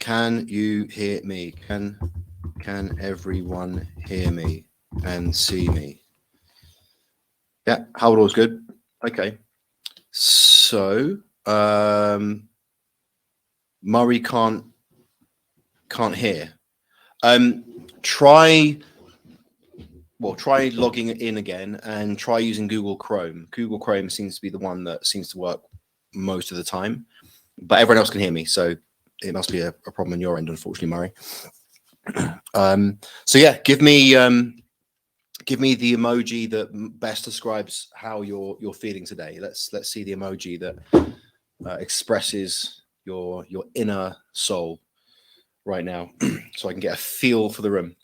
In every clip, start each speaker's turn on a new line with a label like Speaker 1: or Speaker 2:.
Speaker 1: Can you hear me? Can everyone hear me and see me? Yeah, how all's good. Okay. So Murray can't hear. Try logging in again and try using Google Chrome. Google Chrome seems to be the one that seems to work most of the time, but everyone else can hear me, so it must be a problem on your end, unfortunately, Murray. So yeah, give me the emoji that best describes how you're feeling today. Let's see the emoji that expresses your inner soul right now, so I can get a feel for the room.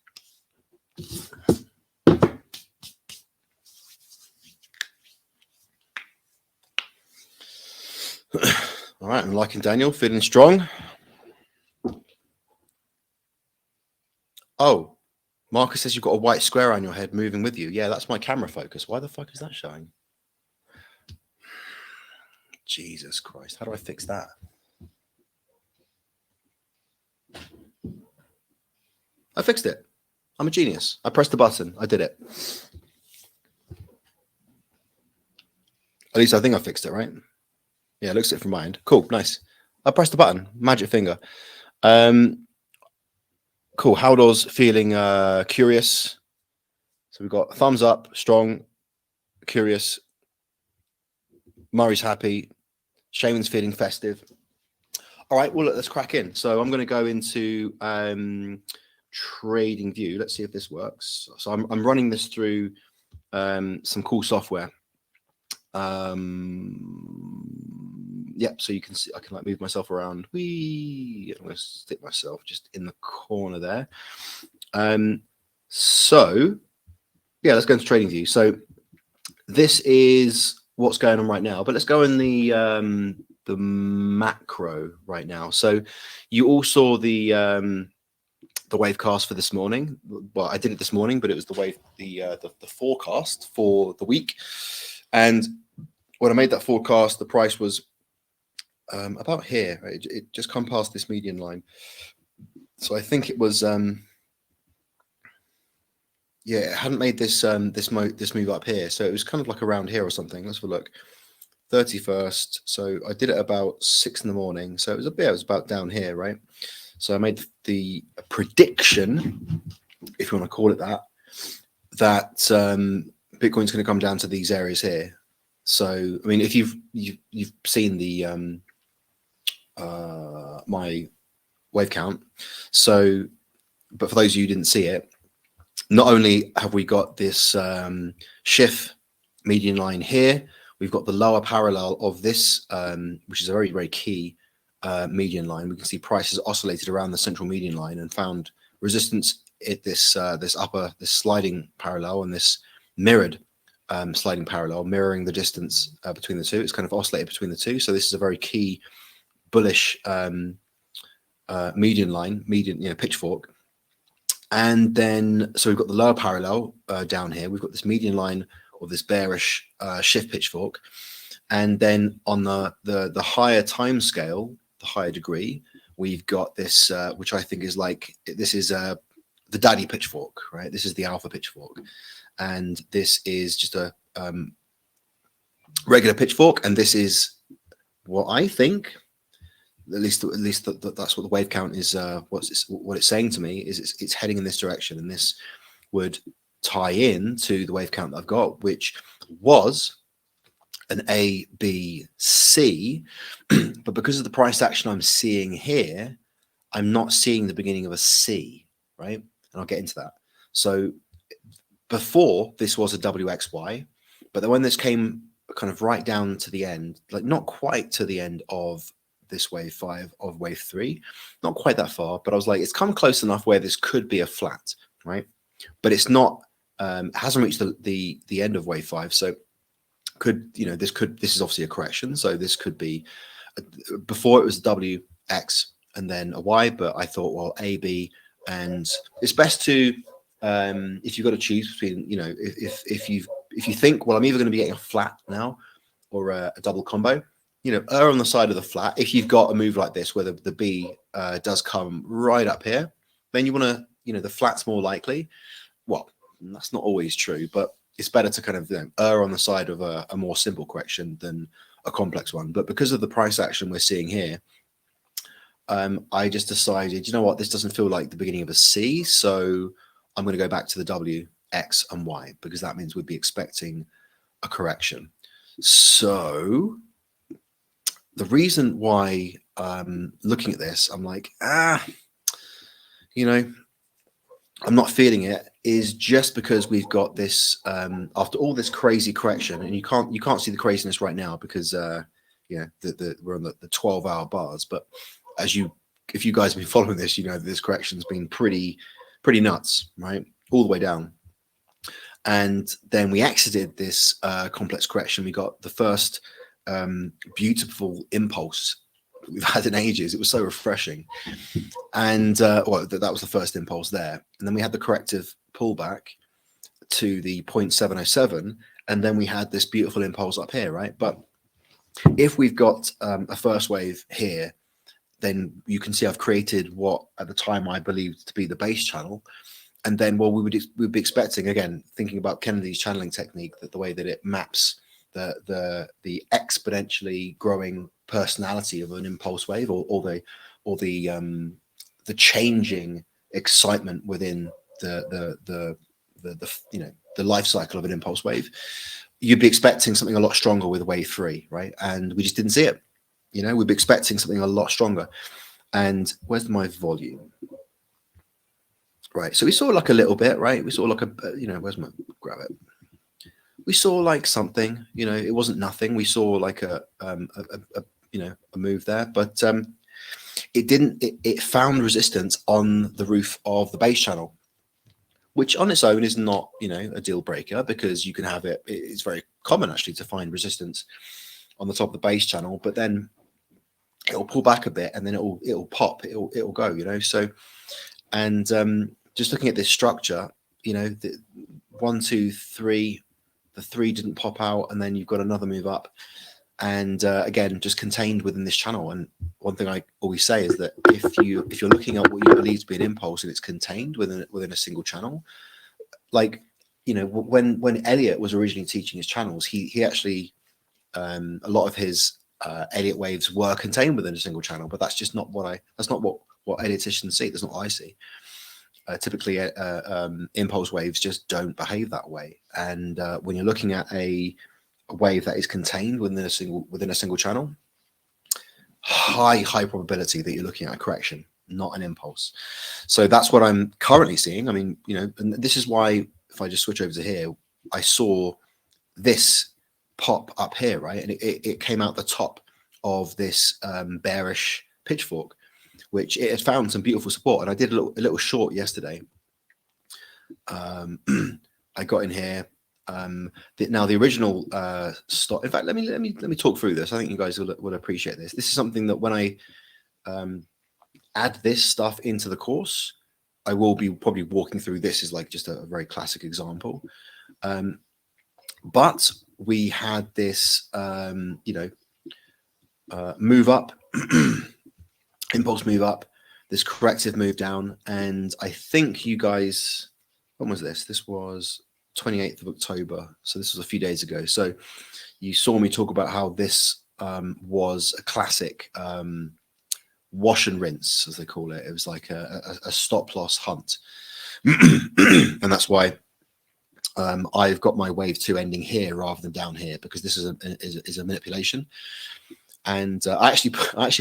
Speaker 1: All right, I'm liking Daniel, feeling strong. Oh, Marcus says you've got a white square on your head moving with you. Yeah, that's my camera focus. Why the fuck is that showing? Jesus Christ, how do I fix that? I fixed it. I'm a genius. I pressed the button. I did it. At least I think I fixed it, right? Yeah, it looks it from my end. Cool, nice. I pressed the button. Magic finger. Cool. Haldor's feeling curious. So we've got thumbs up, strong, curious. Murray's happy. Shaman's feeling festive. All right, well, let's crack in. So I'm going to go into trading view. Let's see if this works. So I'm running this through some cool software. Yeah, so you can see I can like move myself around. I'm going to stick myself just in the corner there. So yeah, let's go into trading view. So this is what's going on right now, but let's go in the macro right now. So you all saw the Wavecast for this morning. Well, I did it this morning, but it was the forecast for the week. And when I made that forecast, the price was about here. Right? It just come past this median line. So I think it was yeah, it hadn't made this this move up here. So it was kind of like around here or something. Let's have a look. 31st. So I did it about 6 in the morning. So it was it was about down here, right? So I made the prediction, if you want to call it that, that Bitcoin's going to come down to these areas here. So I mean, if you've seen the my wave count, so but for those of you who didn't see it, not only have we got this shift median line here, we've got the lower parallel of this, which is a very, very key median line. We can see prices oscillated around the central median line and found resistance at this this sliding parallel and this mirrored sliding parallel, mirroring the distance between the two. It's kind of oscillated between the two. So this is a very key bullish median line, pitchfork. And then, so we've got the lower parallel down here. We've got this median line of this bearish shift pitchfork. And then on the higher time scale, the higher degree, we've got this, which I think is like, this is the daddy pitchfork, right? This is the alpha pitchfork. And this is just a regular pitchfork. And this is what I think, at least that's what the wave count is. What it's saying to me is it's heading in this direction, and this would tie in to the wave count that I've got, which was an A, B, C, but because of the price action I'm seeing here, I'm not seeing the beginning of a C, right? And I'll get into that. So before this was a WXY, but then when this came kind of right down to the end, like not quite to the end of this wave 5 of wave 3, not quite that far, but I was like, it's come close enough where this could be a flat, right? But it's not, it hasn't reached the end of wave 5. So this is obviously a correction. So this could be, before it was WX and then a Y, but I thought, well, A, B, and it's best to, if you've got to choose between, if you think, well, I'm either going to be getting a flat now or a double combo, err on the side of the flat. If you've got a move like this where the B does come right up here, then you want to, the flat's more likely. Well, that's not always true, but it's better to kind of err on the side of a more simple correction than a complex one. But because of the price action we're seeing here, I just decided, you know what, this doesn't feel like the beginning of a C, so I'm going to go back to the W, X, and Y, because that means we'd be expecting a correction. So the reason why looking at this, I'm like, I'm not feeling it, is just because we've got this after all this crazy correction, and you can't see the craziness right now because we're on the 12-hour bars. But if you guys have been following this, you know this correction's been pretty nuts, right, all the way down. And then we exited this complex correction. We got the first beautiful impulse we've had in ages. It was so refreshing. And that was the first impulse there. And then we had the corrective pullback to the 0.707, and then we had this beautiful impulse up here, right? But if we've got a first wave here, then you can see I've created what at the time I believed to be the base channel. And then we'd be expecting, again, thinking about Kennedy's channeling technique, that the way that it maps the exponentially growing personality of an impulse wave, or the changing excitement within the life cycle of an impulse wave, you'd be expecting something a lot stronger with wave 3, right? And we just didn't see it. We'd be expecting something a lot stronger. And where's my volume? Right, so we saw like a little bit, right? We saw like where's my, grab it. We saw like something, it wasn't nothing. We saw like a move there, but it didn't. It found resistance on the roof of the base channel, which on its own is not, a deal breaker, because you can have it. It's very common actually to find resistance on the top of the base channel, but then it'll pull back a bit and then it'll pop. It'll go. So, and just looking at this structure, the 1, 2, 3. The 3 didn't pop out, and then you've got another move up, and again, just contained within this channel. And one thing I always say is that if you're looking at what you believe to be an impulse and it's contained within a single channel, like when Elliot was originally teaching his channels, he actually a lot of his Elliot waves were contained within a single channel, but that's just not what Ellioticians see. That's not what I see. Typically, impulse waves just don't behave that way. And when you're looking at a wave that is contained within a single channel, high probability that you're looking at a correction, not an impulse. So that's what I'm currently seeing. I mean, and this is why, if I just switch over to here, I saw this pop up here, right? And it came out the top of this bearish pitchfork, which it had found some beautiful support. And I did a little short yesterday. I got in here. Now the original stop. In fact, let me talk through this. I think you guys will appreciate this. This is something that when I add this stuff into the course, I will be probably walking through. This is like just a very classic example. But we had this, move up. Impulse move up, this corrective move down, and I think you guys, when was this? This was 28th of October, so this was a few days ago. So you saw me talk about how this was a classic wash and rinse, as they call it. It was like a stop loss hunt, and that's why I've got my wave 2 ending here rather than down here, because this is a manipulation. And I actually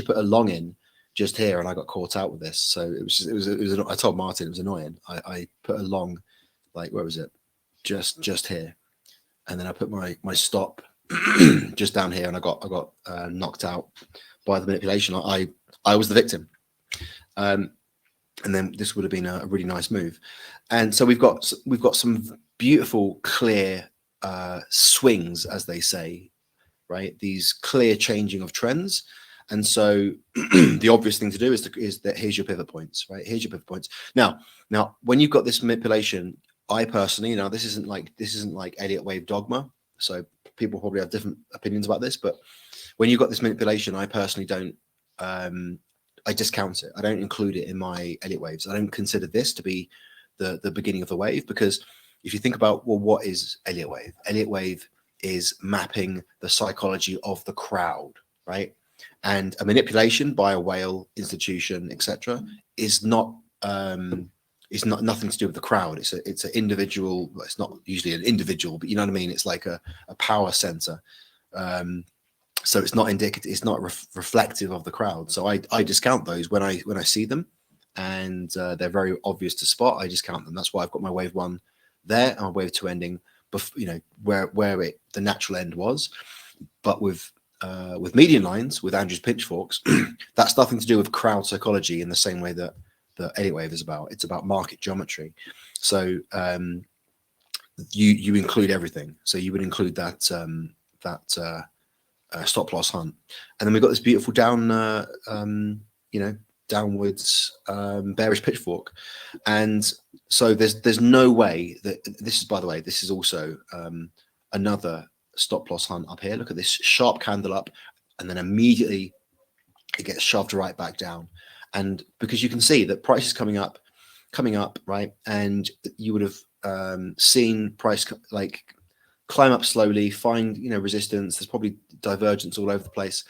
Speaker 1: put a long in just here, and I got caught out with this. So it was I told Martin it was annoying. I put a long, like, where was it? Just here, and then I put my stop just down here, and I got knocked out by the manipulation. I was the victim, and then this would have been a really nice move. And so we've got some beautiful clear swings, as they say, right? These clear changing of trends. And so the obvious thing to do is that here's your pivot points, right? Here's your pivot points. Now, when you've got this manipulation, I personally, this isn't like Elliott wave dogma. So people probably have different opinions about this, but when you've got this manipulation, I personally don't, I discount it. I don't include it in my Elliott waves. I don't consider this to be the beginning of the wave, because if you think about, well, what is Elliott wave? Elliott wave is mapping the psychology of the crowd, right? And a manipulation by a whale, institution, etc., is not nothing to do with the crowd. It's an individual. Well, it's not usually an individual, but you know what I mean. It's like a power center. So it's not indicative. It's not reflective of the crowd. So I discount those when I see them, and they're very obvious to spot. I discount them. That's why I've got my wave 1 there and my wave 2 ending, you know, where the natural end was. But with median lines, with Andrew's pitchforks, that's nothing to do with crowd psychology in the same way that the Elliott wave is about. It's about market geometry. So you include everything. So you would include that stop loss hunt, and then we've got this beautiful down, you know, downwards bearish pitchfork. And so there's no way that this is, by the way, this is also another stop loss hunt up here. Look at this sharp candle up, and then immediately it gets shoved right back down. And because you can see that price is coming up, right? And you would have seen price like climb up slowly, find, you know, resistance. There's probably divergence all over the place.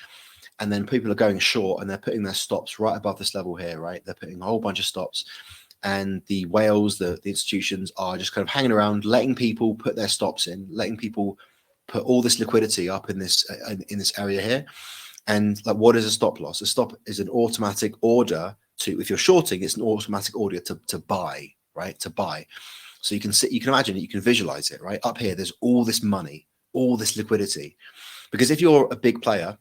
Speaker 1: And then people are going short, and they're putting their stops right above this level here, right? They're putting a whole bunch of stops. And the whales, the institutions, are just kind of hanging around, letting people put their stops in, letting people put all this liquidity up in this area here. And like, what is a stop loss? A stop is an automatic order to, if you're shorting, it's an automatic order to buy, right? To buy. So you can imagine it, you can visualize it, right? Up here, there's all this money, all this liquidity. Because if you're a big player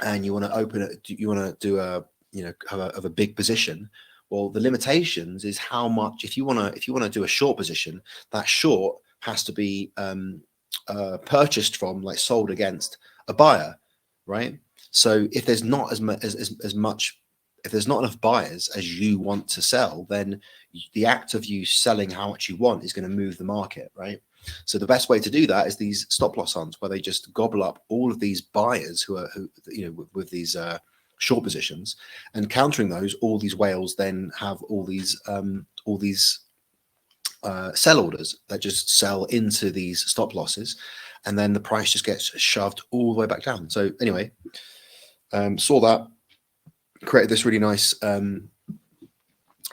Speaker 1: and you want to open it, you want to do a, you know, have a big position, well, the limitations is how much. If you want to do a short position, that short has to be purchased from, like, sold against a buyer, right? So if there's not as much, if there's not enough buyers as you want to sell, then the act of you selling how much you want is going to move the market, right? So the best way to do that is these stop loss hunts, where they just gobble up all of these buyers who you know, with these short positions, and countering those, all these whales then have all these sell orders that just sell into these stop losses, and then the price just gets shoved all the way back down. So anyway, saw that, created this really nice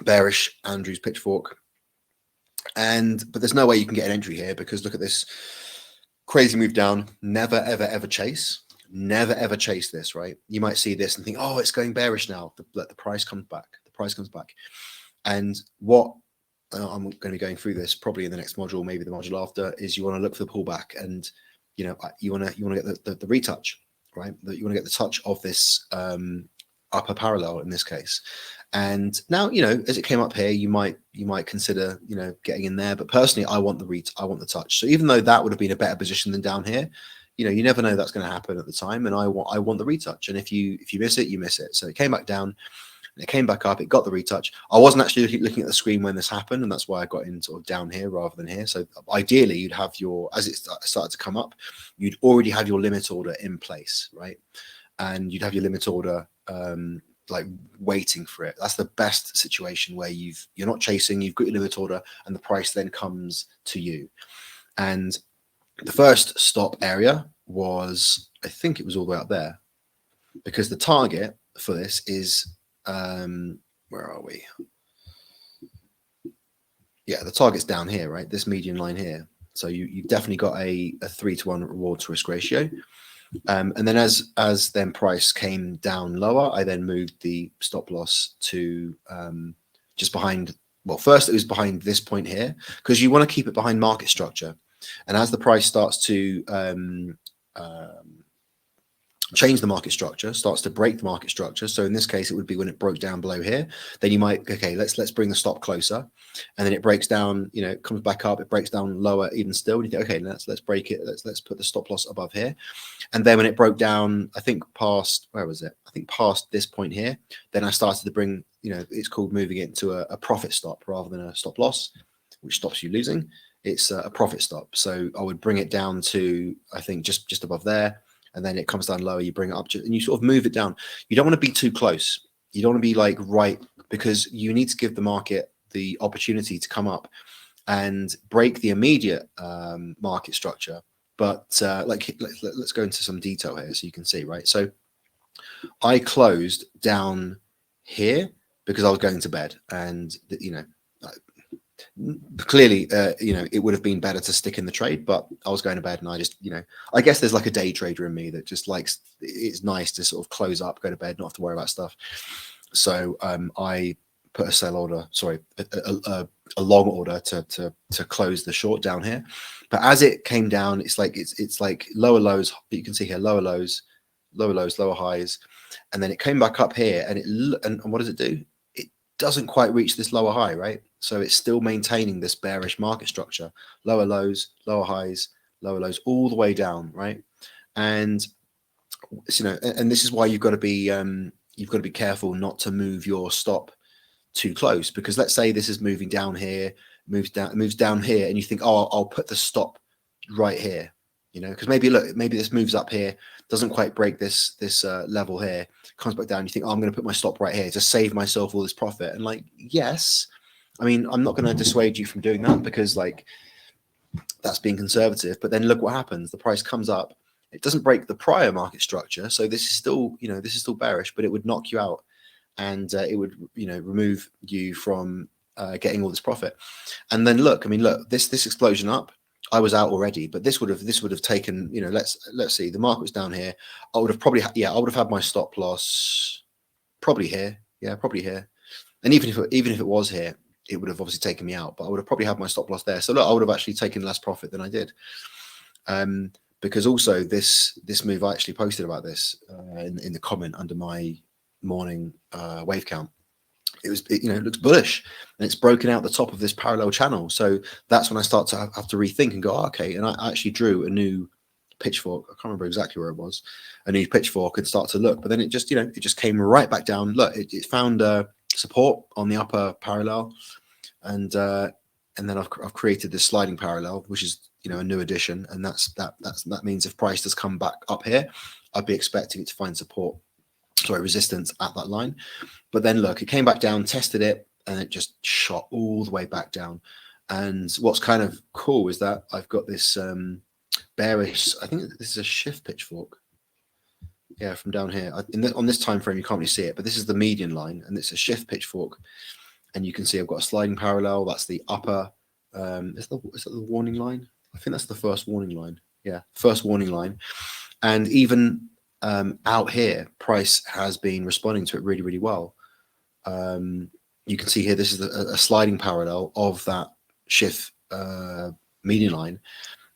Speaker 1: bearish Andrew's pitchfork, but there's no way you can get an entry here, because look at this crazy move down. Never ever chase this, right? You might see this and think, oh, it's going bearish now. Let the price comes back. And what I'm going to be going through this probably in the next module, maybe the module after, is you want to look for the pullback, and you know, you want to get the retouch, right? That you want to get the touch of this upper parallel in this case. And now, you know, as it came up here, you might consider, you know, getting in there. But personally, I want the touch. So even though that would have been a better position than down here, you know, you never know that's going to happen at the time. And I want the retouch. And if you miss it, you miss it. So it came back down, and it came back up. It got the retouch. I wasn't actually looking at the screen when this happened, and that's why I got in sort of down here rather than here. So ideally, you'd have your, as it started to come up, you'd already have your limit order in place, right? And you'd have your limit order like waiting for it. That's the best situation, where you're not chasing, you've got your limit order, and the price then comes to you. And the first stop area was, I think it was all the way up there, because the target for this is where are we? Yeah, the target's down here, right? This median line here. So you've definitely got a 3-to-1 reward to risk ratio. And then as then price came down lower, I then moved the stop loss to just behind. Well, first it was behind this point here, because you want to keep it behind market structure. And as the price starts to change the market structure, starts to break the market structure. So in this case, it would be when it broke down below here. Then you might, okay, let's bring the stop closer, and then it breaks down. You know, it comes back up, it breaks down lower even still. And you think, okay, let's break it. Let's put the stop loss above here. And then when it broke down, I think past, where was it? I think past this point here. Then I started to bring, you know, it's called moving it into a profit stop rather than a stop loss, which stops you losing. It's a profit stop. So I would bring it down to, I think, just above there. and then it comes down lower, you bring it up, and you sort of move it down. You don't want to be too close. You don't want to be like right, because you need to give the market the opportunity to come up and break the immediate market structure. But let's go into some detail here so you can see, right? So I closed down here because I was going to bed, and clearly, it would have been better to stick in the trade, but I was going to bed, and I just, I guess there's like a day trader in me that just likes, it's nice to sort of close up, go to bed, not have to worry about stuff. So I put a sell order, sorry, a long order to close the short down here. But as it came down, it's like lower lows. You can see here lower lows, lower highs, and then it came back up here, and what does it do? It doesn't quite reach this lower high, right? So it's still maintaining this bearish market structure, lower lows, lower highs, lower lows, all the way down, right? And and this is why you've got to be careful not to move your stop too close, because let's say this is moving down here, moves down here, and you think, oh, I'll put the stop right here, because maybe this moves up here, doesn't quite break this level here, comes back down, you think, oh, I'm going to put my stop right here to save myself all this profit. And like, yes, I mean, I'm not going to dissuade you from doing that, because like that's being conservative. But then look what happens. The price comes up. It doesn't break the prior market structure. So this is still, this is still bearish, but it would knock you out, and it would, remove you from getting all this profit. And then look, this explosion up, I was out already, but this would have taken, let's see, the market was down here. I would have probably, I would have had my stop loss probably here. Yeah, probably here. And even if it was here, it would have obviously taken me out, but I would have probably had my stop loss there. So look, I would have actually taken less profit than I did. Because also this move, I actually posted about this in the comment under my morning wave count. It looks bullish, and it's broken out the top of this parallel channel. So that's when I start to have to rethink and go, oh, okay. And I actually drew a new pitchfork. I can't remember exactly where it was, a new pitchfork, and start to look. But then it just, it just came right back down. Look, it found support on the upper parallel, and then I've created this sliding parallel, which is, a new addition, and that means if price does come back up here, I'd be expecting it to find resistance at that line. But then look, it came back down, tested it, and it just shot all the way back down. And what's kind of cool is that I've got this bearish, I think this is a shift pitchfork. Yeah, from down here. On this time frame, you can't really see it, but this is the median line, and it's a shift pitchfork. And you can see I've got a sliding parallel. That's the upper. Is that the warning line? I think that's the first warning line. Yeah, first warning line. And even out here, price has been responding to it really, really well. You can see here, this is a sliding parallel of that shift median line.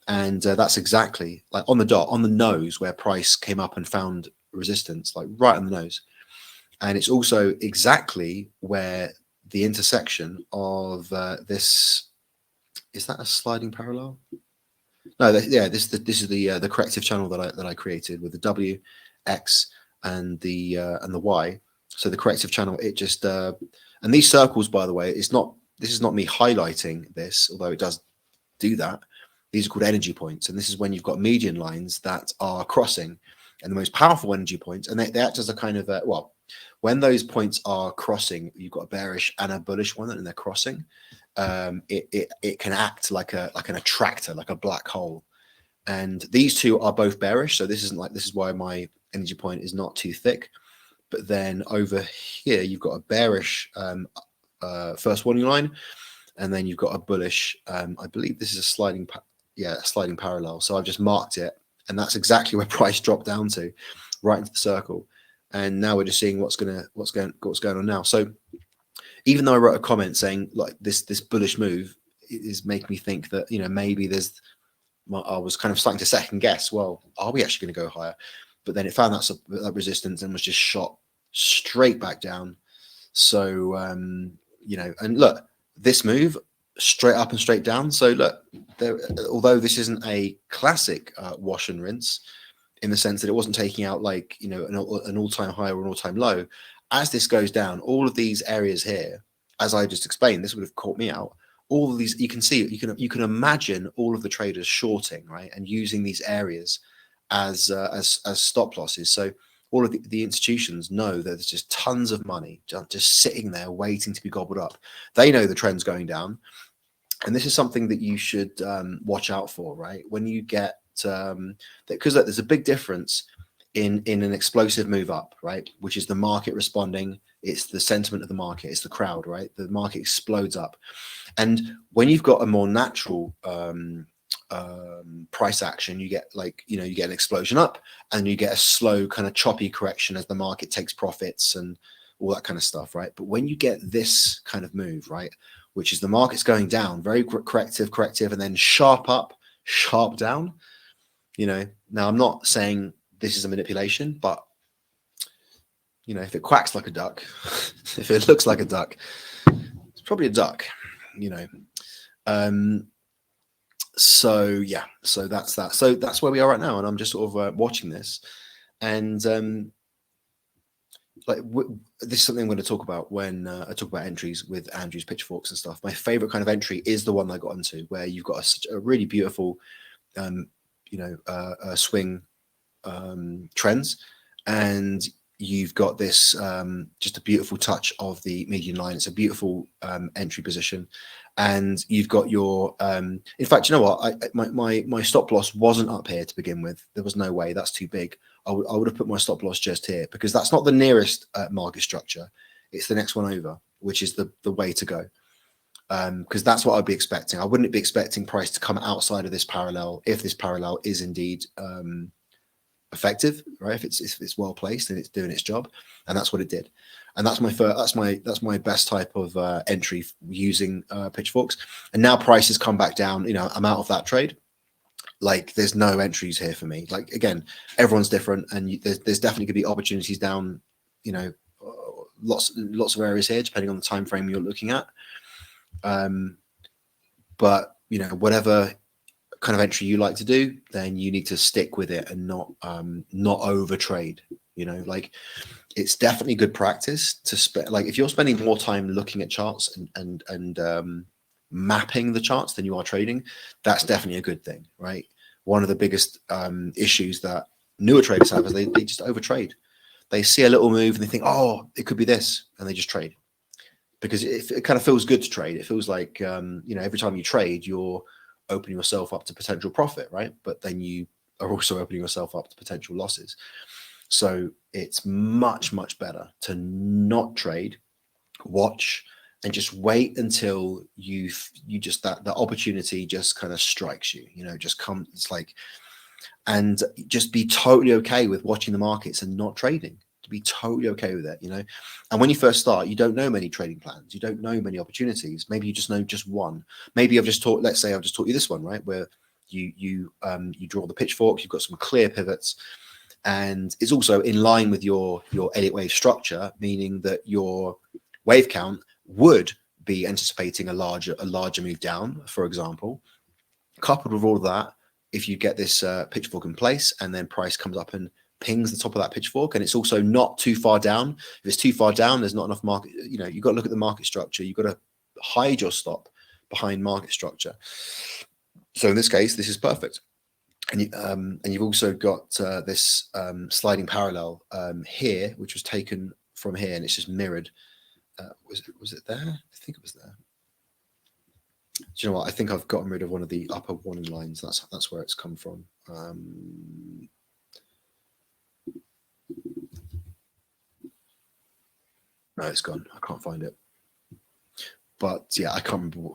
Speaker 1: And that's exactly like on the dot, on the nose, where price came up and found resistance, like right on the nose. And it's also exactly where the intersection of this, is that a sliding parallel? No, this is the corrective channel that I created with the W, X, and the Y. So the corrective channel, it just and these circles, by the way, this is not me highlighting this, although it does do that. These are called energy points, and this is when you've got median lines that are crossing, and the most powerful energy points, and they act as a kind of when those points are crossing, you've got a bearish and a bullish one, and they're crossing. It can act like an attractor, like a black hole, and these two are both bearish. So this is why my energy point is not too thick. But then over here you've got a bearish first warning line, and then you've got a bullish. I believe this is a sliding parallel. So I've just marked it, and that's exactly where price dropped down to, right into the circle. And now we're just seeing what's going on now. So even though I wrote a comment saying like this bullish move is making me think that maybe I was kind of starting to second guess. Well, are we actually going to go higher? But then it found that resistance and was just shot straight back down. So and look, this move straight up and straight down. So look, although this isn't a classic wash and rinse, in the sense that it wasn't taking out like an all-time high or an all-time low, as this goes down, all of these areas here, as I just explained, this would have caught me out. All of these, you can see, you can imagine all of the traders shorting, right, and using these areas as stop losses. So all of the institutions know that there's just tons of money just sitting there waiting to be gobbled up. They know the trend's going down, and this is something that you should watch out for, right? When you get because there's a big difference in an explosive move up, right? Which is the market responding. It's the sentiment of the market. It's the crowd, right? The market explodes up. And when you've got a more natural price action, you get you get an explosion up, and you get a slow kind of choppy correction as the market takes profits and all that kind of stuff, right? But when you get this kind of move, right, which is the market's going down, very corrective, and then sharp up, sharp down, now I'm not saying this is a manipulation, but if it quacks like a duck, if it looks like a duck, it's probably a duck, So yeah, so that's that. So that's where we are right now, and I'm just sort of watching this, and this is something I'm going to talk about when I talk about entries with Andrew's pitchforks and stuff. My favorite kind of entry is the one that I got into, where you've got a really beautiful, swing trends, and you've got this just a beautiful touch of the median line. It's a beautiful entry position, and you've got your in fact, you know what, my stop loss wasn't up here to begin with. There was no way, that's too big. I would have put my stop loss just here, because that's not the nearest market structure. It's the next one over, which is the way to go, because that's what I'd be expecting. I wouldn't be expecting price to come outside of this parallel if this parallel is indeed effective, right? If it's well placed and it's doing its job, and that's what it did. And that's my best type of entry using pitchforks. And now price has come back down. I'm out of that trade. Like, there's no entries here for me. Like, again, everyone's different, and there's definitely going to be opportunities down. Lots of areas here, depending on the time frame you're looking at. But whatever kind of entry you like to do, then you need to stick with it and not over trade. Like, it's definitely good practice to like, if you're spending more time looking at charts and mapping the charts than you are trading, that's definitely a good thing, right? One of the biggest issues that newer traders have is they just overtrade. They see a little move and they think, oh, it could be this, and they just trade, because it kind of feels good to trade. It feels like every time you trade, you're opening yourself up to potential profit, right? But then you are also opening yourself up to potential losses. So it's much better to not trade, watch, and just wait until you just that opportunity just kind of strikes you. Just come. It's like, and just be totally okay with watching the markets and not trading. To be totally okay with it, And when you first start, you don't know many trading plans. You don't know many opportunities. Maybe you just know just one. Maybe let's say I've just taught you this one, right? Where you draw the pitchfork. You've got some clear pivots, and it's also in line with your Elliott wave structure, meaning that your wave count would be anticipating a larger move down, for example. Coupled with all of that, if you get this pitchfork in place, and then price comes up and pings the top of that pitchfork, and it's also not too far down. If it's too far down, there's not enough market. You've got to look at the market structure. You've got to hide your stop behind market structure. So in this case, this is perfect. And you've also got this sliding parallel here, which was taken from here, and it's just mirrored. Was it there? I think it was there. Do you know what? I think I've gotten rid of one of the upper warning lines. That's where it's come from. No, it's gone. I can't find it. But yeah, I can't remember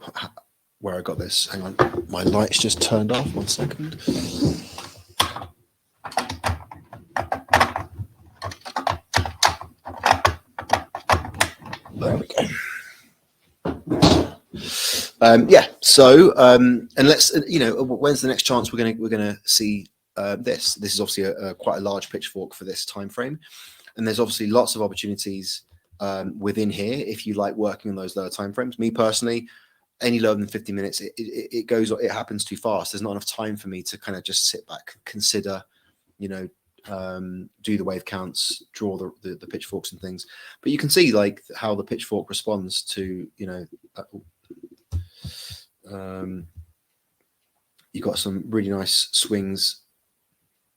Speaker 1: where I got this. Hang on, my light's just turned off. 1 second. There we go. Yeah. So, and let's, when's the next chance we're gonna see this? This is obviously quite a large pitchfork for this time frame, and there's obviously lots of opportunities within here if you like working on those lower time frames. Me personally, any lower than 50 minutes, it happens too fast. There's not enough time for me to kind of just sit back, consider, do the wave counts, draw the pitchforks and things. But you can see like how the pitchfork responds to, you got some really nice swings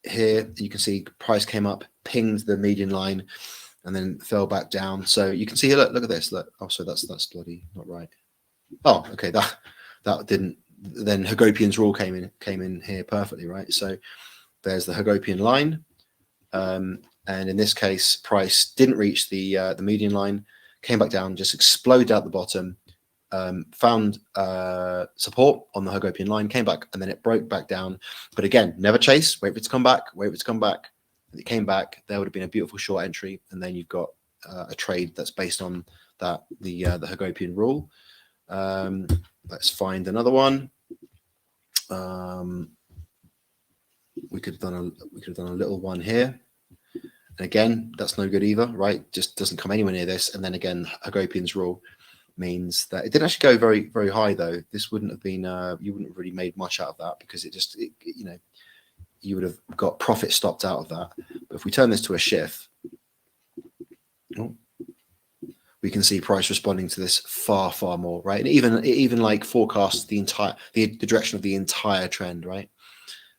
Speaker 1: here you can see price came up, pinged the median line, and then fell back down. So you can see here, look at this. Look, oh, so that's bloody not right. Oh, okay, that didn't. Then Hagopian's rule came in here perfectly, right? So there's the Hagopian line, and in this case, price didn't reach the median line, came back down, just exploded out the bottom, found support on the Hagopian line, came back, and then it broke back down. But again, never chase, wait for it to come back, wait for it to come back. If it came back, there would have been a beautiful short entry, and then you've got a trade that's based on that the Hagopian rule. Let's find another one. We could have done a little one here. And again, that's no good either, right? Just doesn't come anywhere near this. And then again, Hagopian's rule means that it didn't actually go very, very high though. This wouldn't have been, you wouldn't have really made much out of that because you know, you would have got profit stopped out of that. But if we turn this to a shift, we can see price responding to this far, far more, right? And it even like forecasts the direction of the entire trend, right?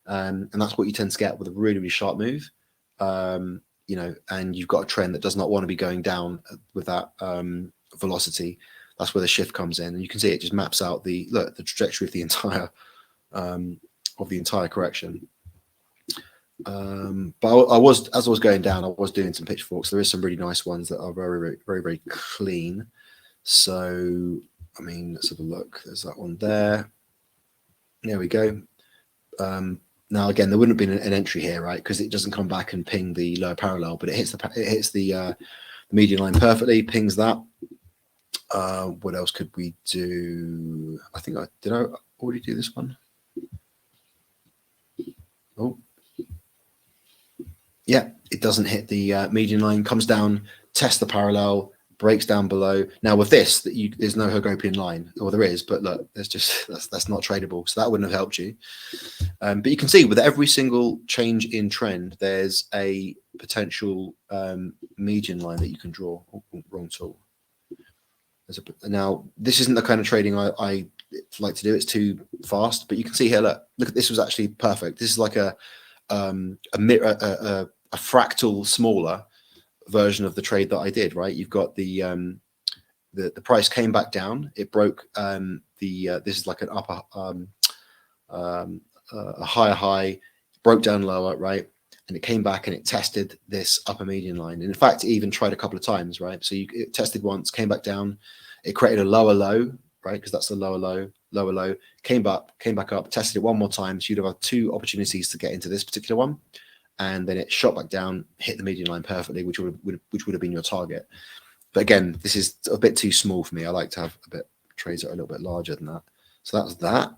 Speaker 1: And that's what you tend to get with a really, really sharp move. You know, and you've got a trend that does not want to be going down with that velocity. That's where the shift comes in, and you can see it just maps out the trajectory of the entire correction. But as I was going down, I was doing some pitchforks. There is some really nice ones that are very, very, very, very clean. So I mean, let's have a look. There's that one there. There we go. Now again, there wouldn't have been an entry here, right? Because it doesn't come back and ping the lower parallel, but it hits the median line perfectly, pings that. What else could we do? I think did I already do this one? Oh, yeah, it doesn't hit the median line, comes down, tests the parallel, breaks down below. Now with this, there's no Hagopian line, or there is, but look, that's not tradable, so that wouldn't have helped you. But you can see with every single change in trend, there's a potential median line that you can draw. Oh, wrong tool. Now this isn't the kind of trading I like to do. It's too fast, but you can see here. Look at this was actually perfect. This is like a fractal smaller version of the trade that I did, right? You've got the price came back down, it broke this is like an upper a higher high, broke down lower, right? And it came back and it tested this upper median line, and in fact it even tried a couple of times, right? So it tested once, came back down, it created a lower low, right? Because that's the lower low, came back up, tested it one more time. So you'd have had two opportunities to get into this particular one, and then it shot back down, hit the median line perfectly, which would have been your target. But again, this is a bit too small for me. I like to have trades that are a little bit larger than that. So that was that.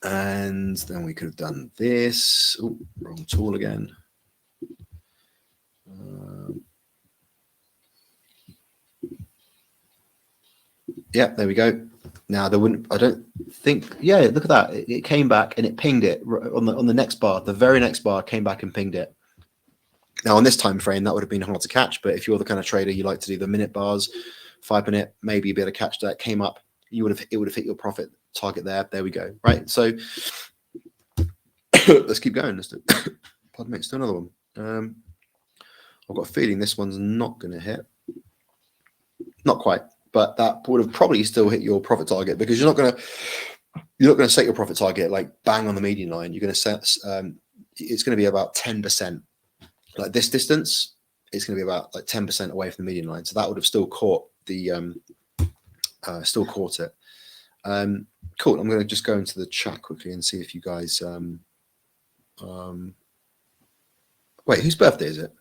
Speaker 1: And then we could have done this. Oh, wrong tool again. Yeah, there we go. Now there wouldn't. I don't think. Yeah, look at that. It came back and it pinged it on the next bar. The very next bar came back and pinged it. Now on this time frame, that would have been hard to catch. But if you're the kind of trader you like to do the minute bars, 5 minute, maybe be able to catch that. Came up, it would have hit your profit target there. There we go. Right. So let's keep going. Pardon me. Let's do another one. I've got a feeling this one's not going to hit. Not quite. But that would have probably still hit your profit target, because you're not going to set your profit target like bang on the median line. You're going to set it's going to be about 10%. Like this distance, it's going to be about like 10% away from the median line. So that would have still caught the it. Cool. I'm going to just go into the chat quickly and see if you guys wait, whose birthday is it?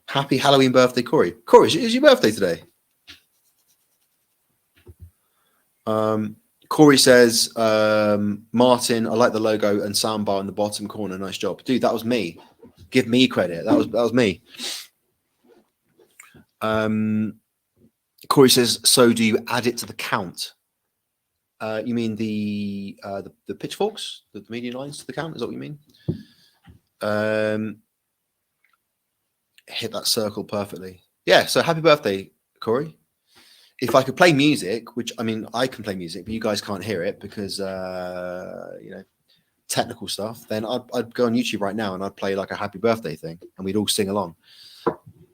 Speaker 1: Happy Halloween birthday, Corey. Corey, is your birthday today? Corey says, Martin, I like the logo and soundbar in the bottom corner. Nice job. Dude, that was me. Give me credit. That was me. Corey says, so do you add it to the count? You mean the pitchforks, the median lines to the count? Is that what you mean? Hit that circle perfectly. Yeah, so happy birthday, Corey. If I could play music, which I mean, I can play music, but you guys can't hear it because, you know, technical stuff, then I'd go on YouTube right now and I'd play like a happy birthday thing and we'd all sing along.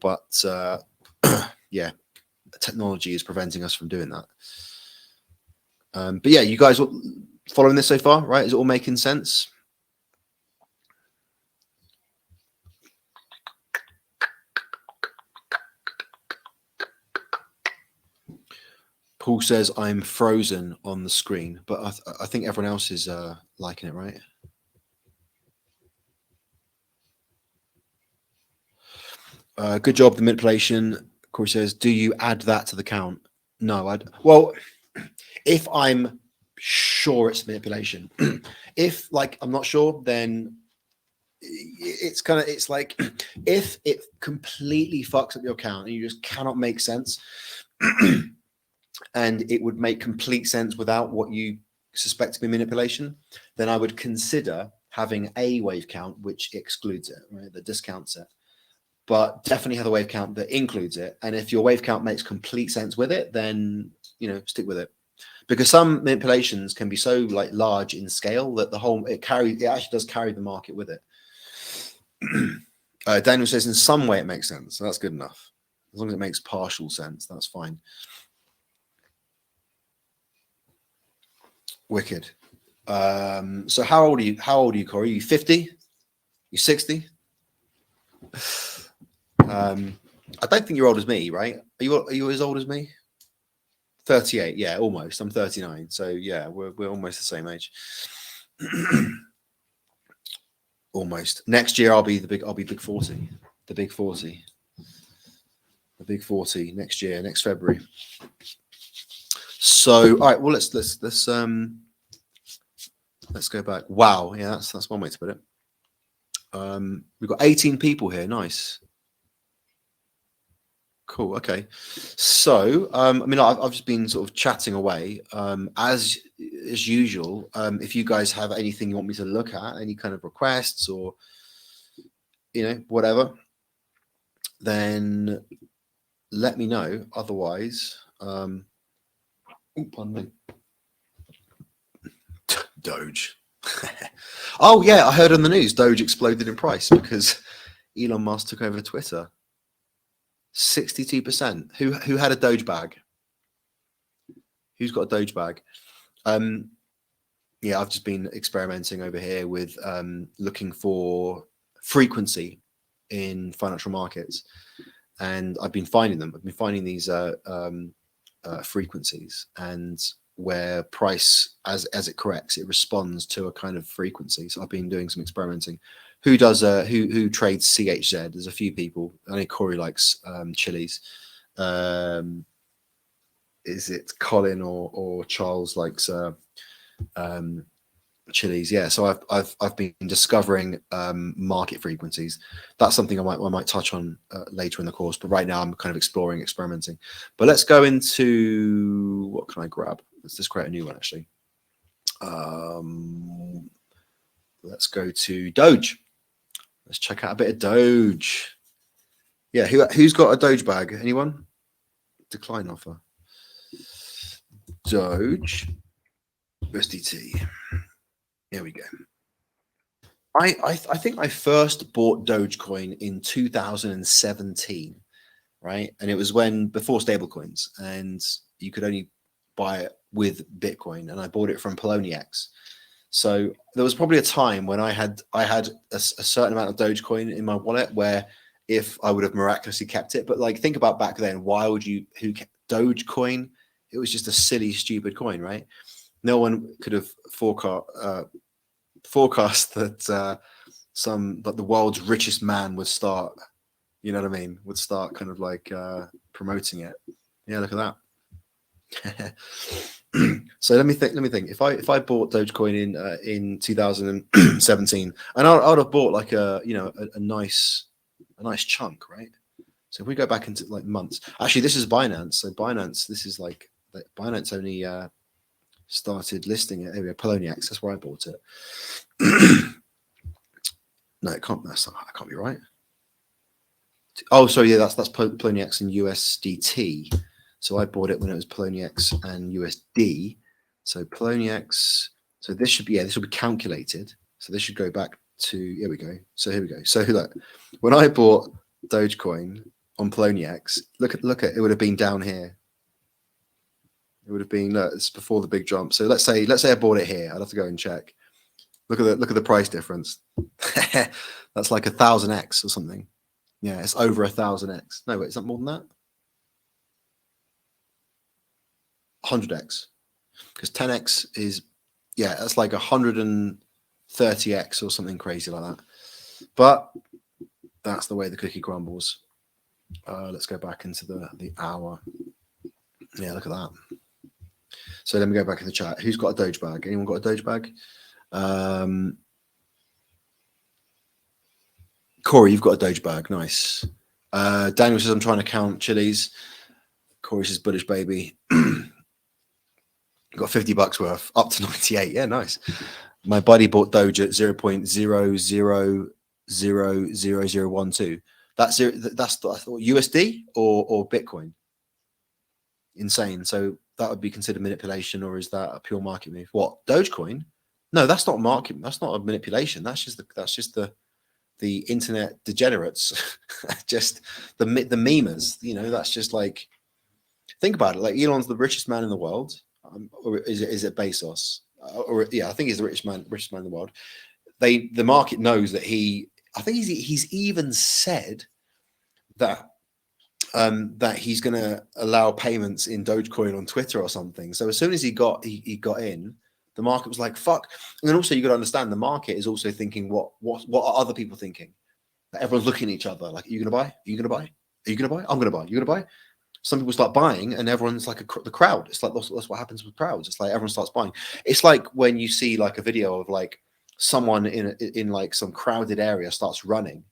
Speaker 1: But yeah, technology is preventing us from doing that. But yeah, you guys following this so far, right? Is it all making sense? Paul says I'm frozen on the screen, but I think everyone else is liking it, right? Good job, the manipulation. Corey says, do you add that to the count? No, well, if I'm sure it's manipulation. If like I'm not sure, then it's like if it completely fucks up your count and you just cannot make sense, and it would make complete sense without what you suspect to be manipulation, then I would consider having a wave count which excludes it, right? That discounts it. But definitely have a wave count that includes it. And if your wave count makes complete sense with it, then stick with it. Because some manipulations can be so like large in scale that it actually does carry the market with it. Daniel says in some way it makes sense. So that's good enough. As long as it makes partial sense, that's fine. Wicked. So how old are you? How old are you, Corey? Are you 50? You 60? I don't think you're old as me, right? Are you as old as me? 38, yeah, almost. I'm 39, so yeah, we're almost the same age. Almost. Next year I'll be big 40. The big 40. The big 40 next year, next February. So all right, well let's go back. Wow, yeah, that's one way to put it. We've got 18 people here. Nice. Cool. Okay. So, I mean, I've just been sort of chatting away. As usual, if you guys have anything you want me to look at, any kind of requests or, whatever, then let me know. Otherwise, pardon me. Doge. Oh yeah, I heard on the news Doge exploded in price because Elon Musk took over Twitter. 62%. Who had a Doge bag? Who's got a Doge bag? Yeah, I've just been experimenting over here with looking for frequency in financial markets, and I've been finding them. I've been finding these frequencies, and where price as it corrects, it responds to a kind of frequency. So I've been doing some experimenting. Who does who trades CHZ? There's a few people. I know Corey likes chilies. Is it Colin or Charles likes chilies? Yeah. So I've been discovering market frequencies. That's something I might touch on later in the course. But right now I'm kind of experimenting. But let's go into what can I grab? Let's just create a new one actually. Let's go to Doge. Let's check out a bit of Doge. Yeah, who's got a Doge bag? Anyone? Decline offer. Doge. USDT. Here we go. I think I first bought Dogecoin in 2017, right? And it was before stablecoins, and you could only buy it with Bitcoin, and I bought it from Poloniex. So there was probably a time when I had a certain amount of Dogecoin in my wallet where if I would have miraculously kept it, but like think about back then, who kept Dogecoin? It was just a silly, stupid coin, right? No one could have forecast that the world's richest man would start, you know what I mean? Would start kind of like promoting it. Yeah, look at that. So let me think. If I bought Dogecoin in 2017, and I'd have bought like a nice chunk, right? So if we go back into like months, actually this is Binance. So Binance, this is like Binance only started listing it. There we go, Poloniex. That's where I bought it. No, it can't. That can't be right. Oh, sorry, yeah, that's Poloniex and USDT. So I bought it when it was Poloniex and USD. So Poloniex. So this will be calculated. So this should go back to, here we go. So here we go. So look, when I bought Dogecoin on Poloniex, look at it would have been down here. It would have been, look, it's before the big jump. So let's say I bought it here. I'd have to go and check. Look at the price difference. That's like 1,000x or something. Yeah, it's over 1,000x. No, wait, is that more than that? 100x. Because 10x is, yeah, that's like 130x or something crazy like that. But that's the way the cookie crumbles. Let's go back into the hour. Yeah, look at that. So let me go back in the chat. Who's got a Doge bag? Anyone got a Doge bag? Corey, you've got a Doge bag. Nice. Daniel says, I'm trying to count chilies. Corey says, bullish baby. Got $50 worth, up to 98. Yeah, nice. My buddy bought Doge at 0.00000012. That's USD or Bitcoin. Insane. So that would be considered manipulation, or is that a pure market move? What, Dogecoin? No, that's not market. That's not a manipulation. That's just the internet degenerates, just the memers. You know, that's just like, think about it. Like Elon's the richest man in the world, or is it Bezos? Or yeah, I think he's the richest man in the world. The market knows that I think he's even said that that he's going to allow payments in Dogecoin on Twitter or something. So as soon as he got in, the market was like, fuck. And then also you got to understand the market is also thinking, what are other people thinking? That everyone's looking at each other like, are you going to buy? Are you going to buy? Are you going to buy? I'm going to buy. You're going to buy? Some people start buying and everyone's like the crowd. It's like, that's what happens with crowds. It's like everyone starts buying. It's like when you see like a video of like someone in like some crowded area starts running.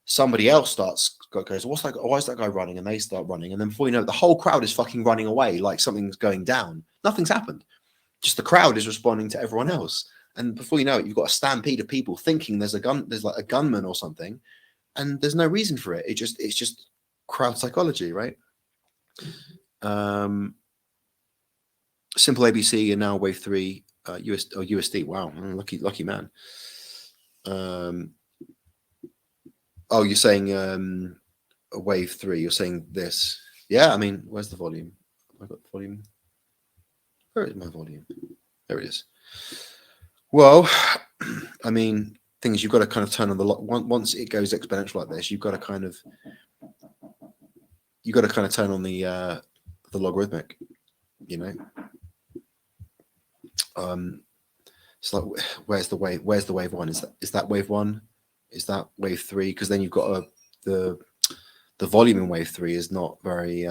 Speaker 1: Somebody else goes, why is that guy running? And they start running. And then before you know it, the whole crowd is fucking running away like something's going down. Nothing's happened. Just the crowd is responding to everyone else. And before you know it, you've got a stampede of people thinking there's like a gunman or something. And there's no reason for it. It's just crowd psychology, right? Simple ABC and now Wave 3 USD. Wow, lucky man. Oh, you're saying Wave 3. You're saying this. Yeah, I mean, where's the volume? Have I got the volume? Where is my volume? There it is. Well, I mean, thing is, you've got to kind of turn on the once it goes exponential like this. You've got to kind of turn on the logarithmic. You know, it's like, where's the wave? Where's the wave 1? Is that wave 1? Is that wave 3? Because then you've got the volume in wave 3 is not very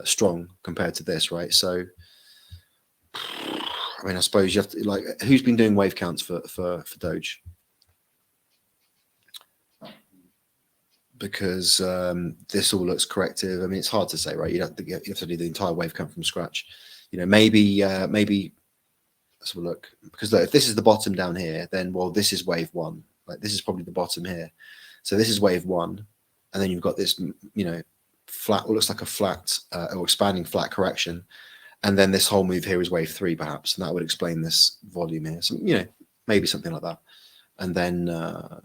Speaker 1: strong compared to this, right? So, I mean, I suppose you have to, like, who's been doing wave counts for Doge? Because this all looks corrective. I mean, it's hard to say, right? You have to do the entire wave count from scratch. You know, maybe let's have a look. Because look, if this is the bottom down here, then well, this is wave 1. Like this is probably the bottom here. So this is wave 1, and then you've got this, you know, flat. What looks like a flat or expanding flat correction. And then this whole move here is wave 3, perhaps, and that would explain this volume here. So, you know, maybe something like that. And then, I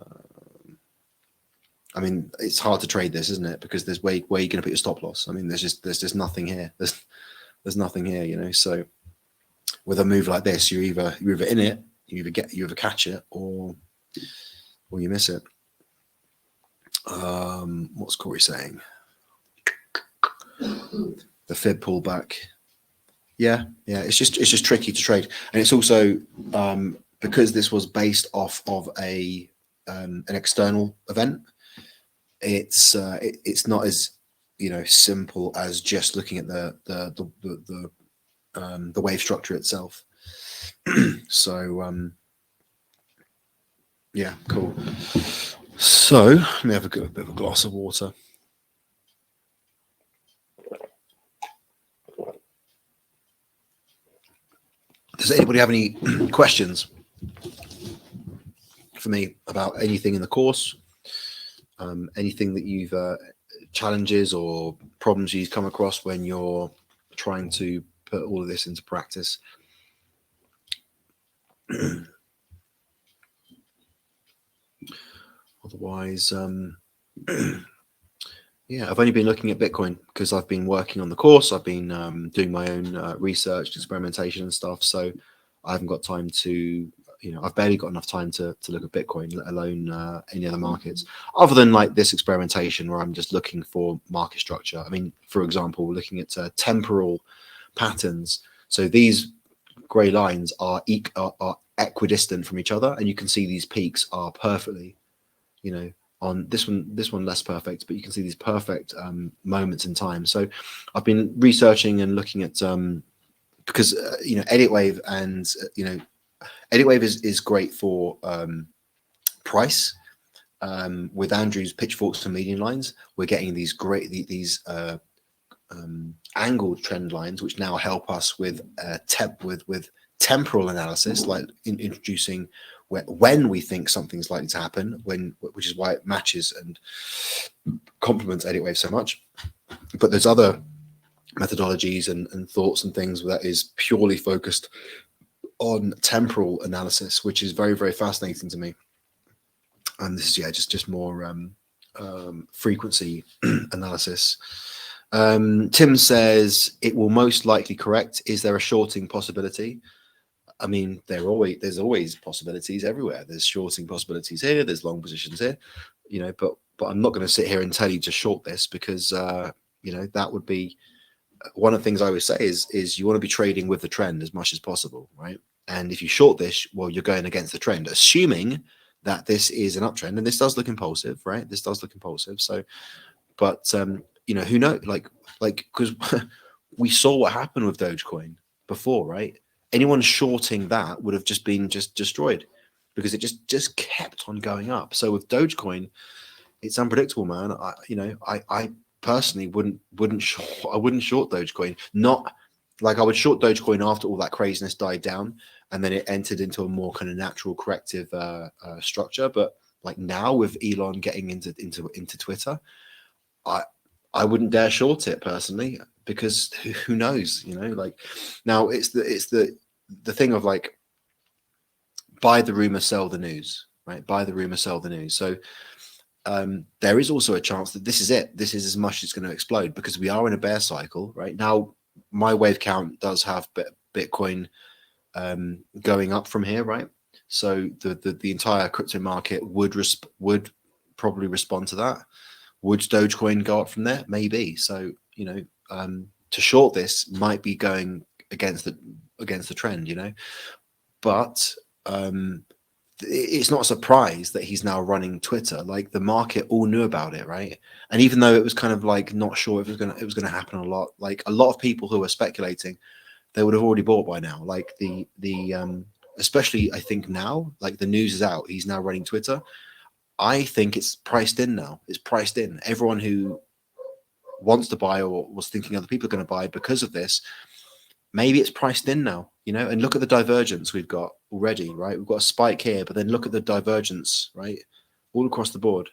Speaker 1: mean, it's hard to trade this, isn't it? Because there's where you're going to put your stop loss. I mean, there's just nothing here. There's nothing here, you know. So with a move like this, you're either in it, you either catch it, or you miss it. What's Corey saying? The fib pullback. Yeah, it's just tricky to trade, and it's also because this was based off of an external event. It's not as, you know, simple as just looking at the wave structure itself. So yeah, cool. So let me have a bit of a glass of water. Does anybody have any questions for me about anything in the course? Anything that you've challenges or problems you've come across when you're trying to put all of this into practice? otherwise, yeah, I've only been looking at Bitcoin because I've been working on the course. I've been doing my own research, experimentation, and stuff. So I haven't got time to, I've barely got enough time to look at Bitcoin, let alone any other markets, other than like this experimentation where I'm just looking for market structure. I mean, for example, looking at temporal patterns. So these grey lines are equidistant from each other, and you can see these peaks are perfectly, on this one less perfect, but you can see these perfect moments in time. So I've been researching and looking at because edit wave and edit wave is great for price. With Andrew's pitchforks and median lines, we're getting these great angled trend lines, which now help us with temporal analysis, like introducing when we think something's likely to happen, which is why it matches and complements edit wave so much. But there's other methodologies and thoughts and things that is purely focused on temporal analysis, which is very, very fascinating to me. And this is just more frequency analysis. Tim says it will most likely correct. Is there a shorting possibility? I mean, there's always possibilities everywhere. There's shorting possibilities here. There's long positions here, but I'm not going to sit here and tell you to short this because that would be one of the things I always say is you want to be trading with the trend as much as possible, right? And if you short this, well, you're going against the trend, assuming that this is an uptrend, and this does look impulsive, right? This does look impulsive. So, but who knows? Like because we saw what happened with Dogecoin before, right? Anyone shorting that would have just been destroyed because it just kept on going up. So with Dogecoin, it's unpredictable, man. I personally wouldn't short Dogecoin. Not like I would short Dogecoin after all that craziness died down and then it entered into a more kind of natural corrective structure. But like now with Elon getting into Twitter, I wouldn't dare short it personally because who knows, like now it's the thing of like buy the rumor, sell the news, right? Buy the rumor, sell the news. So there is also a chance that this is it. This is as much as it's going to explode because we are in a bear cycle right now. My wave count does have Bitcoin going up from here, right? So the entire crypto market would probably respond to that. Would Dogecoin go up from there? Maybe. So to short this might be going against the trend, but it's not a surprise that he's now running Twitter. Like the market all knew about it, right? And even though it was kind of like not sure if it was gonna happen a lot, like a lot of people who were speculating, they would have already bought by now. Like the especially I think now, like the news is out, he's now running Twitter. I think it's priced in now. It's priced in. Everyone who wants to buy or was thinking other people are going to buy because of this, maybe it's priced in now, and look at the divergence we've got already, right? We've got a spike here, but then look at the divergence, right? All across the board,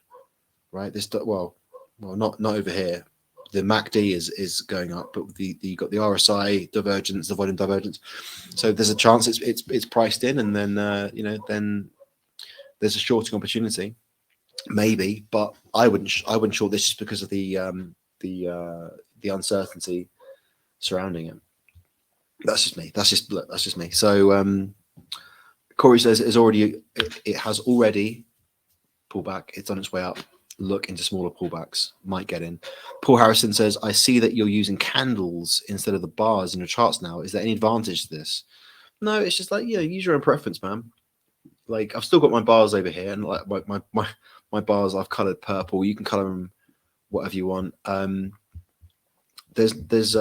Speaker 1: right? Well, not over here. The MACD is going up, but you got the RSI divergence, the volume divergence. So there's a chance it's priced in, and then then there's a shorting opportunity. Maybe, but I wouldn't short this just because of the uncertainty surrounding it. That's just me. That's just me. So Corey says it has already pulled back. It's on its way up. Look into smaller pullbacks. Might get in. Paul Harrison says, I see that you're using candles instead of the bars in your charts now. Is there any advantage to this? No, it's just like use your own preference, man. Like I've still got my bars over here, and like my bars I've colored purple. You can color them whatever you want. There's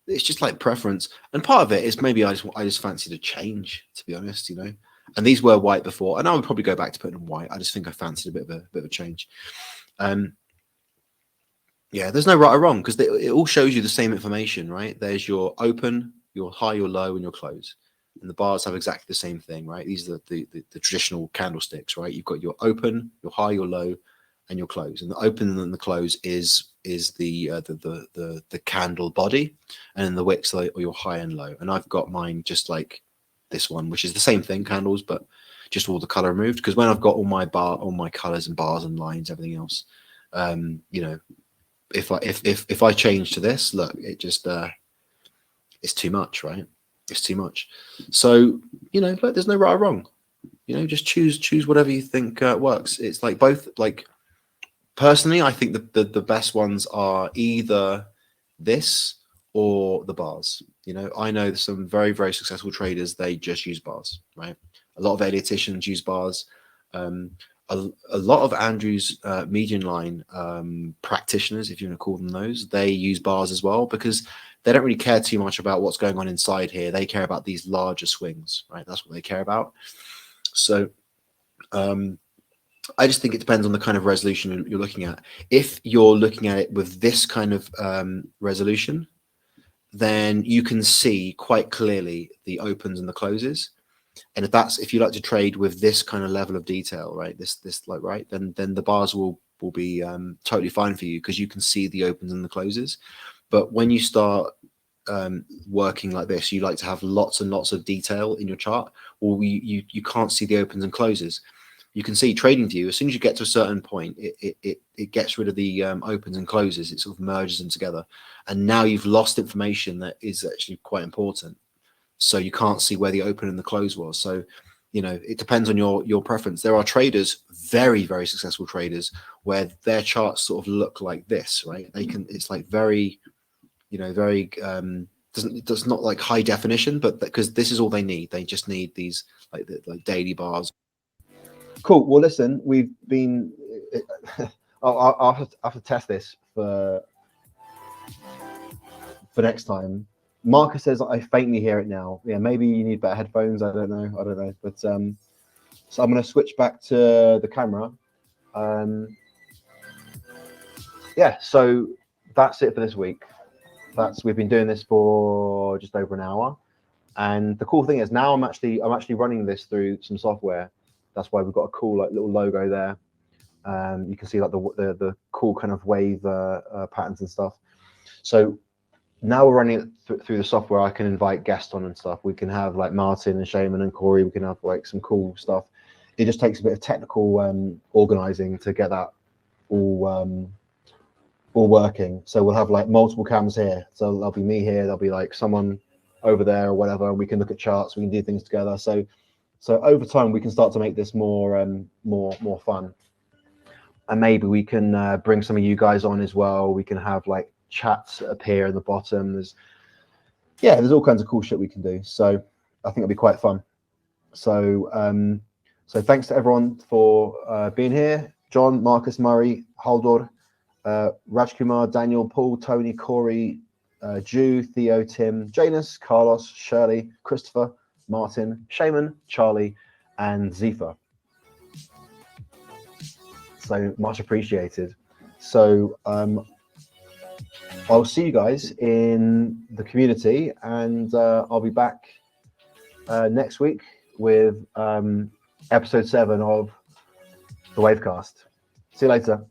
Speaker 1: it's just like preference, and part of it is maybe I just fancy to change, to be honest, And these were white before, and I would probably go back to putting them white. I just think I fancied a bit of a change. Yeah, there's no right or wrong because it all shows you the same information, right? There's your open, your high, your low, and your close. And the bars have exactly the same thing, right? These are the traditional candlesticks, right? You've got your open, your high, your low, and your close. And the open and the close is the candle body, and then the wicks are your high and low. And I've got mine just like this one, which is the same thing, candles, but just all the color removed. Because when I've got all my colors and bars and lines, everything else, you know, if I change to this, look, it just it's too much, right? It's too much. So, you know, look, there's no right or wrong. You know, just choose whatever you think works. It's like both. Like personally, I think the best ones are either this or the bars. You know, I know there's some very, very successful traders, they just use bars, right? A lot of eliticians use bars. A lot of Andrew's median line practitioners, if you want to call them those, they use bars as well, because they don't really care too much about what's going on inside here. They care about these larger swings, right? That's what they care about. So I just think it depends on the kind of resolution you're looking at. If you're looking at it with this kind of resolution, then you can see quite clearly the opens and the closes. And if you like to trade with this kind of level of detail, right, then the bars will be totally fine for you, because you can see the opens and the closes. But when you start working like this, you like to have lots and lots of detail in your chart, or you can't see the opens and closes. You can see TradingView, as soon as you get to a certain point, it gets rid of the opens and closes. It sort of merges them together, and now you've lost information that is actually quite important. So you can't see where the open and the close was. So, you know, it depends on your preference. There are traders, very, very successful traders, where their charts sort of look like this, right? It's like very, you know, very does not like high definition, but because this is all they need. They just need these like daily bars.
Speaker 2: Cool. Well, listen, we've been. I'll have to test this for next time. Marcus says I faintly hear it now. Yeah, maybe you need better headphones. I don't know. But so I'm going to switch back to the camera. Yeah. So that's it for this week. We've been doing this for just over an hour, and the cool thing is now I'm actually running this through some software. That's why we've got a cool like little logo there. You can see like the cool kind of wave patterns and stuff. So now we're running it through the software. I can invite guests on and stuff. We can have like Martin and Shaman and Corey. We can have like some cool stuff. It just takes a bit of technical organizing to get that all working. So we'll have like multiple cams here. So there'll be me here. There'll be like someone over there or whatever. We can look at charts. We can do things together. So over time we can start to make this more fun. And maybe we can bring some of you guys on as well. We can have like chats appear in the bottom. There's all kinds of cool shit we can do. So I think it'll be quite fun. So thanks to everyone for being here. John, Marcus, Murray, Haldor, Rajkumar, Daniel, Paul, Tony, Corey, Jew, Theo, Tim, Janus, Carlos, Shirley, Christopher, Martin, Shaman, Charlie, and Zifa. So much appreciated. So I'll see you guys in the community, and I'll be back next week with episode 7 of the Wavecast. See you later.